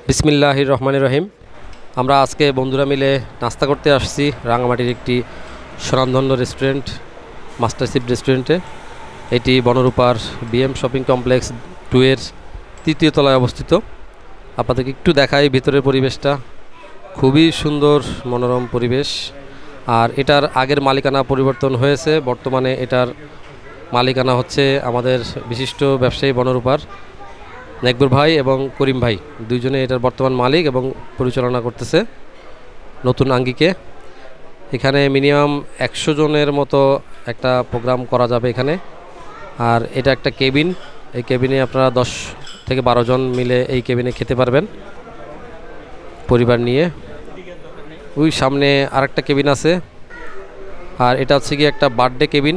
বিসমিল্লাহির রহমানির রহিম। আমরা আজকে বন্ধুরা মিলে নাস্তা করতে আসছি রাঙামাটির একটি স্বনামধন্য রেস্টুরেন্ট মাস্টারশিপ রেস্টুরেন্টে। এটি বনরূপার বিএম শপিং কমপ্লেক্স 2 এর 3য় তলায় অবস্থিত। আপনাদেরকে একটু দেখাই ভিতরের পরিবেশটা, খুবই সুন্দর মনোরম পরিবেশ। আর এটার আগের মালিকানা পরিবর্তন হয়েছে, বর্তমানে এটার মালিকানা হচ্ছে আমাদের বিশিষ্ট ব্যবসায়ী বনরূপার নেকবুর ভাই এবং করিম ভাই, দুইজনে এটার বর্তমান মালিক এবং পরিচালনা করতেছে নতুন আঙ্গিকে। এখানে মিনিমাম 100 জনের মতো একটা প্রোগ্রাম করা যাবে এখানে। আর এটা একটা কেবিন, এই কেবিনে আপনারা 10 থেকে 12 জন মিলে এই কেবিনে খেতে পারবেন পরিবার নিয়ে। ওই সামনে আরেকটা কেবিন আছে। আর এটা হচ্ছে কি একটা বার্থডে কেবিন,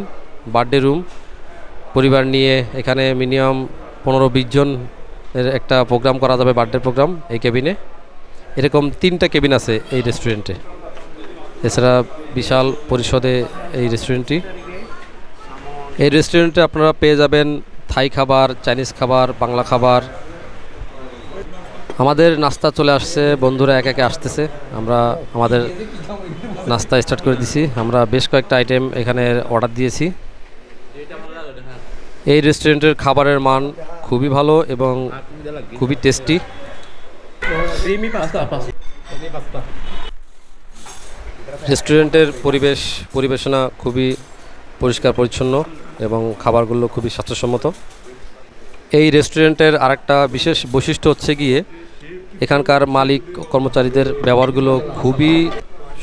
বার্থডে রুম। পরিবার নিয়ে এখানে মিনিমাম 15-20 জন এর একটা প্রোগ্রাম করা যাবে, বার্থডে প্রোগ্রাম এই কেবিনে। এরকম 3টা কেবিন আছে এই রেস্টুরেন্টে। এছাড়া বিশাল পরিসরে এই রেস্টুরেন্টটি। এই রেস্টুরেন্টে আপনারা পেয়ে যাবেন থাই খাবার, চাইনিজ খাবার, বাংলা খাবার। আমাদের নাস্তা চলে আসছে, বন্ধুরা এক একে আসতেছে। আমরা আমাদের নাস্তা স্টার্ট করে দিছি। আমরা বেশ কয়েকটা আইটেম এখানে অর্ডার দিয়েছি। এই রেস্টুরেন্টের খাবারের মান খুবই ভালো এবং খুবই টেস্টি। রেস্টুরেন্টের পরিবেশনা খুবই পরিষ্কার পরিচ্ছন্ন এবং খাবারগুলো খুবই স্বাস্থ্যসম্মত। এই রেস্টুরেন্টের আরেকটা বিশেষ বৈশিষ্ট্য হচ্ছে গিয়ে এখানকার মালিক কর্মচারীদের ব্যবহারগুলো খুবই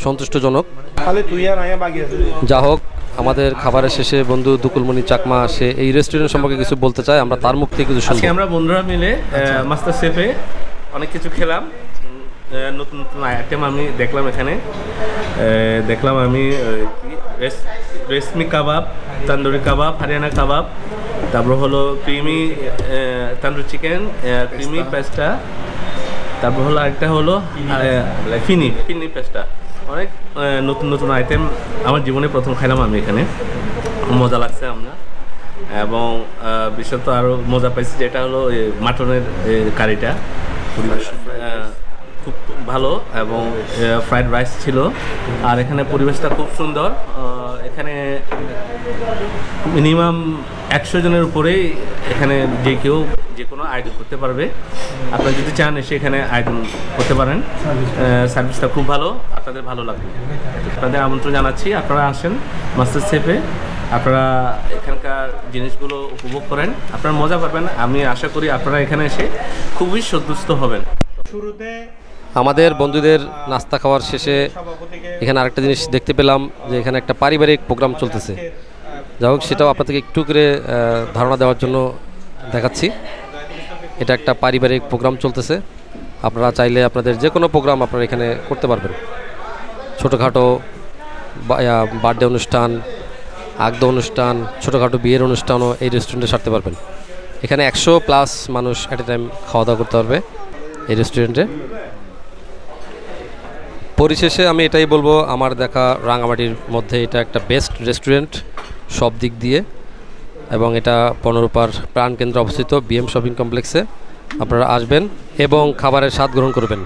সন্তুষ্টজনক। যা হোক, আমাদের খাবারের শেষে বন্ধু দুকুলমণি চাকমা সে এই রেস্টুরেন্ট সম্পর্কে কিছু বলতে চায়, আমরা তার মুখ থেকে কিছু শুনবো। আমরা বন্ধুরা মিলে মাস্টার শেফে অনেক কিছু খেলাম, নতুন নতুন আইটেম আমি দেখলাম এখানে। দেখলাম আমি রেশমি কাবাব, তান্দুরি কাবাব, হরিয়ানা কাবাব, তারপর হলো ক্রিমি তান্দুরি চিকেন, ক্রিমি পেস্টা, তারপর হলো আরেকটা হলো ফিনি পেস্টা। অনেক নতুন নতুন আইটেম আমার জীবনে প্রথম খাইলাম আমি এখানে, মজা লাগছে আমরা। এবং বিশেষত আরও মজা পাইছি যেটা হলো মাটনের কারিটা, খুব ভালো। এবং ফ্রাইড রাইস ছিল। আর এখানে পরিবেশটা খুব সুন্দর। এখানে মিনিমাম 100 জনের উপরেই এখানে কেউ যে কোনো আয়োজন করতে পারবে। আপনারা যদি চান এসে এখানে আয়োজন করতে পারেন। সার্ভিসটা খুব ভালো, আপনাদের ভালো লাগবে। আপনাদের আমন্ত্রণ জানাচ্ছি, আপনারা আসেন মাস্টার শেফে, আপনারা এখানকার জিনিসগুলো উপভোগ করেন, আপনারা মজা পাবেন। আমি আশা করি আপনারা এখানে এসে খুবই সন্তুষ্ট হবেন। শুরুতে আমাদের বন্ধুদের নাস্তা খাওয়ার শেষে এখানে আরেকটা জিনিস দেখতে পেলাম যে এখানে একটা পারিবারিক প্রোগ্রাম চলতেছে। যাই হোক, সেটাও আপনাদেরকে একটু করে ধারণা দেওয়ার জন্য দেখাচ্ছি। এটা একটা পারিবারিক প্রোগ্রাম চলতেছে। আপনারা চাইলে আপনাদের যে কোনো প্রোগ্রাম আপনারা এখানে করতে পারবেন। ছোটোখাটো বার্থডে অনুষ্ঠান, আগদ অনুষ্ঠান, ছোটোখাটো বিয়ের অনুষ্ঠানও এই রেস্টুরেন্টে সারতে পারবেন। এখানে 100+ মানুষ অ্যাট এ টাইম খাওয়া দাওয়া করতে পারবে এই রেস্টুরেন্টে। পরিশেষে আমি এটাই বলবো, আমার দেখা রাঙামাটির মধ্যে এটা একটা বেস্ট রেস্টুরেন্ট সব দিক দিয়ে। এবং এটা বনরূপার প্রাণকেন্দ্রে অবস্থিত বিএম শপিং কমপ্লেক্সে। আপনারা আসবেন এবং খাবারের স্বাদ গ্রহণ করবেন।